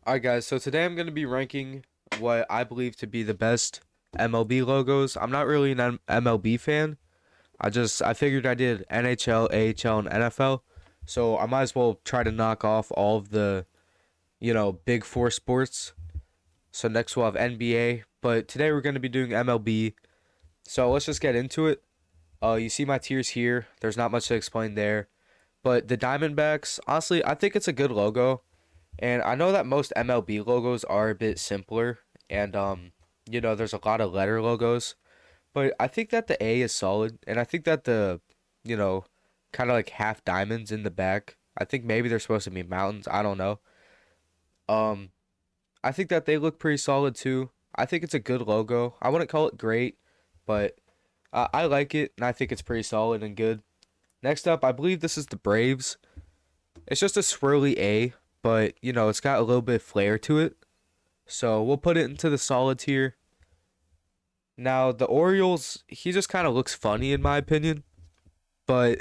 Alright guys, so today I'm going to be ranking what I believe to be the best MLB logos. I'm not really an MLB fan. I figured I did NHL, AHL, and NFL. So I might as well try to knock off all of the, big four sports. So next we'll have NBA, but today we're going to be doing MLB. So let's just get into it. You see my tiers here. There's not much to explain there. But the Diamondbacks, honestly, I think it's a good logo. And I know that most MLB logos are a bit simpler, and there's a lot of letter logos, but I think that the A is solid, and I think that the, you know, kind of like half diamonds in the back. I think maybe they're supposed to be mountains. I don't know. Um, I think that they look pretty solid too. I think it's a good logo. I wouldn't call it great, but I like it, and I think it's pretty solid and good. Next up, I believe this is the Braves. It's just a swirly A, but it's got a little bit of flair to it. So we'll put it into the solid tier. Now the Orioles, he just kind of looks funny in my opinion, but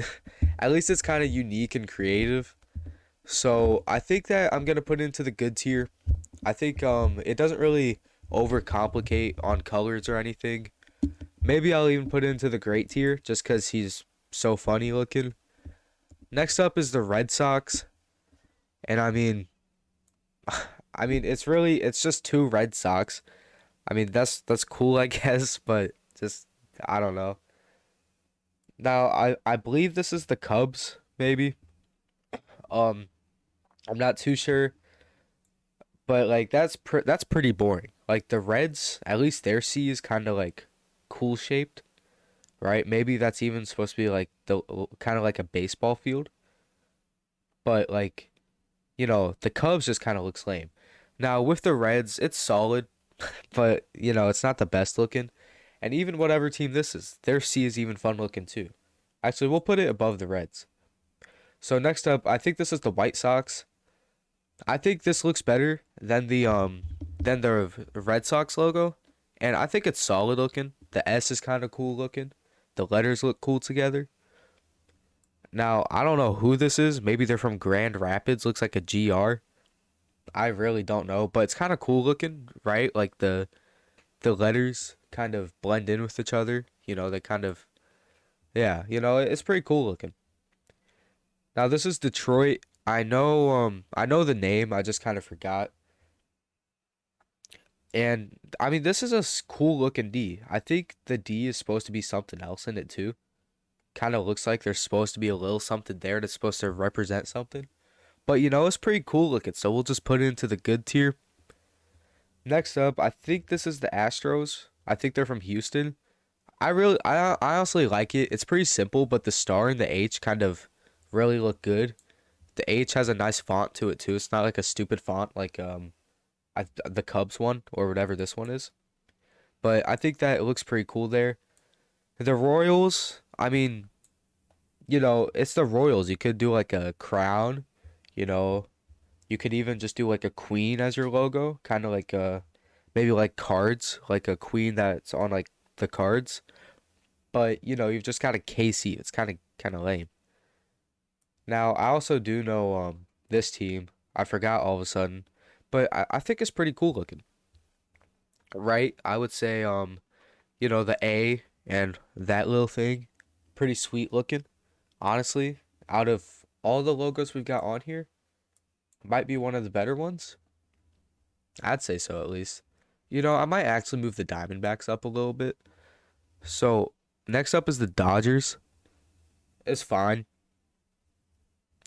at least it's kind of unique and creative. So I think that I'm gonna put it into the good tier. I think it doesn't really overcomplicate on colors or anything. Maybe I'll even put it into the great tier just because he's so funny looking. Next up is the Red Sox, and I mean, it's just two Red Sox. I mean, that's cool, I guess, but just I don't know. Now, I believe this is the Cubs, maybe. Um, I'm not too sure, but like that's pretty boring. Like the Reds, at least their C is kind of like cool shaped, right? Maybe that's even supposed to be like the kind of like a baseball field, but like the Cubs just kind of looks lame. Now with the Reds, it's solid, but it's not the best looking. And even whatever team this is, their C is even fun looking too. Actually, we'll put it above the Reds. So next up, I think this is the White Sox. I think this looks better than the Red Sox logo, and I think it's solid looking. The S is kind of cool looking. The letters look cool together. Now, I don't know who this is. Maybe they're from Grand Rapids. Looks like a GR. I really don't know, but it's kind of cool looking, right? Like the letters kind of blend in with each other. They kind of yeah, it's pretty cool looking. Now this is Detroit. I know the name, I just kind of forgot. And I mean this is a cool looking D. I think the D is supposed to be something else in it too. Kind of looks like there's supposed to be a little something there that's supposed to represent something. But it's pretty cool looking, so we'll just put it into the good tier. Next up, I think this is the Astros. I think they're from Houston. I honestly like it. It's pretty simple, but the star and the H kind of really look good. The H has a nice font to it too. It's not like a stupid font like the Cubs one or whatever this one is. But I think that it looks pretty cool there. The Royals, I mean, it's the Royals. You could do like a crown, you know. You could even just do like a queen as your logo, kind of like maybe like cards, like a queen that's on like the cards. But you've just got a KC. It's kind of lame. Now I also do know this team. I forgot all of a sudden, but I think it's pretty cool looking, right? I would say the A and that little thing, pretty sweet looking. Honestly, out of all the logos we've got on here, might be one of the better ones. I'd say so at least. I might actually move the Diamondbacks up a little bit. So next up is the Dodgers. It's fine.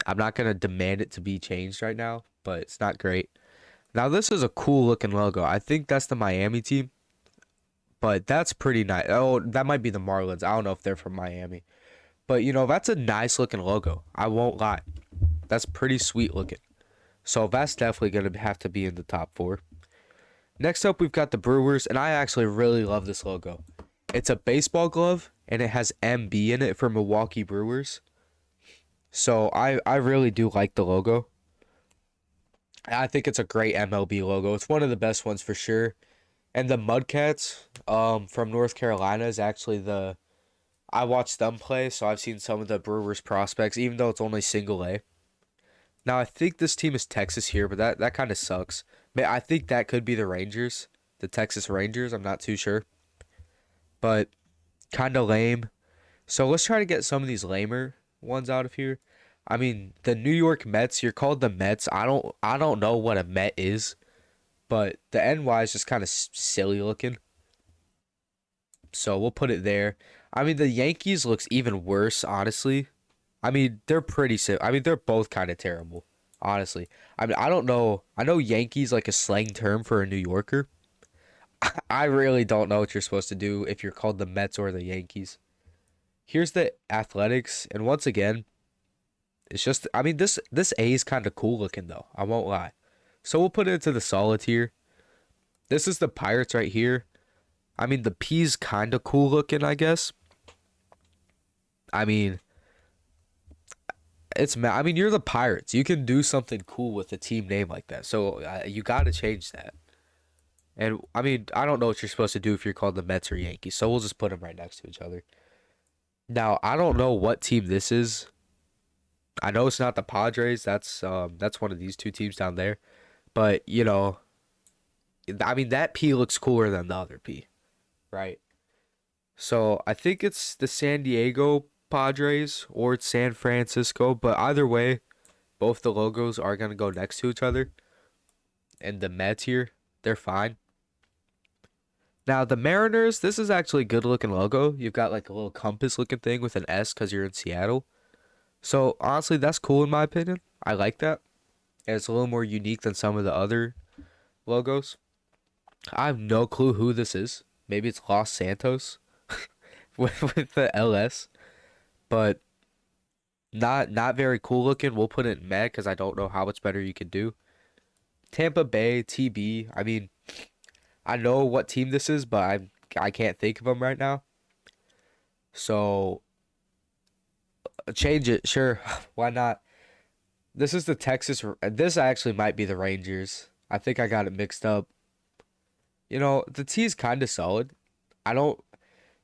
I'm not gonna demand it to be changed right now, but it's not great. Now this is a cool looking logo. I think that's the Miami team, but that's pretty nice. Oh, that might be the Marlins. I don't know if they're from Miami, but that's a nice looking logo. I won't lie. That's pretty sweet looking. So that's definitely gonna have to be in the top four. Next up, we've got the Brewers, and I actually really love this logo. It's a baseball glove, and it has MB in it for Milwaukee Brewers. So I really do like the logo. I think it's a great MLB logo. It's one of the best ones for sure. And the Mudcats from North Carolina is actually I watched them play, so I've seen some of the Brewers prospects, even though it's only single A. Now I think this team is Texas here, but that kind of sucks. I think that could be the Rangers, the Texas Rangers. I'm not too sure, but kind of lame. So let's try to get some of these lamer ones out of here. I mean, the New York Mets. You're called the Mets. I don't know what a Met is, but the NY is just kind of silly looking. So we'll put it there. I mean, the Yankees looks even worse, honestly. I mean, they're pretty I mean, they're both kind of terrible, honestly. I mean, I don't know. I know Yankees like a slang term for a New Yorker. I really don't know what you're supposed to do if you're called the Mets or the Yankees. Here's the Athletics, and once again, it's just I mean this A is kind of cool looking though. I won't lie. So we'll put it into the solid tier. This is the Pirates right here. I mean the P's kind of cool looking, I guess. I mean I mean you're the Pirates. You can do something cool with a team name like that. So you got to change that. And I mean I don't know what you're supposed to do if you're called the Mets or Yankees. So we'll just put them right next to each other. Now I don't know what team this is. I know it's not the Padres. That's one of these two teams down there. But you know, I mean that P looks cooler than the other P, right? So I think it's the San Diego Padres or it's San Francisco. But either way, both the logos are gonna go next to each other. And the Mets here, they're fine. Now the Mariners, this is actually a good looking logo. You've got like a little compass looking thing with an S because you're in Seattle. So honestly, that's cool in my opinion. I like that. And it's a little more unique than some of the other logos. I have no clue who this is. Maybe it's Los Santos with the LS, but not very cool looking. We'll put it in Med because I don't know how much better you could do. Tampa Bay TB. I mean, I know what team this is, but I can't think of them right now. So change it, sure. Why not? This is the Texas. This actually might be the Rangers. I think I got it mixed up. You know, the T is kind of solid. I don't.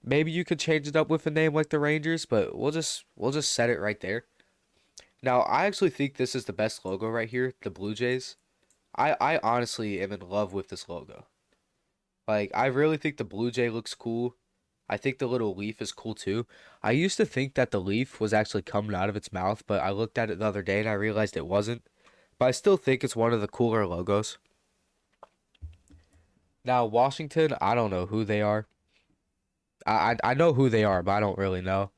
Maybe you could change it up with a name like the Rangers, but we'll just set it right there. Now, I actually think this is the best logo right here, the Blue Jays. I honestly am in love with this logo. Like, I really think the Blue Jay looks cool. I think the little leaf is cool too. I used to think that the leaf was actually coming out of its mouth, but I looked at it the other day and I realized it wasn't. But I still think it's one of the cooler logos. Now, Washington, I don't know who they are. I know who they are, but I don't really know.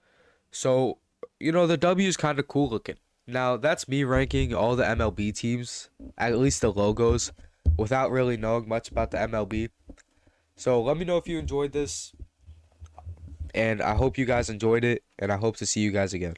So, you know, the W is kind of cool looking. Now, that's me ranking all the MLB teams, at least the logos, without really knowing much about the MLB. So, let me know if you enjoyed this, and I hope you guys enjoyed it, and I hope to see you guys again.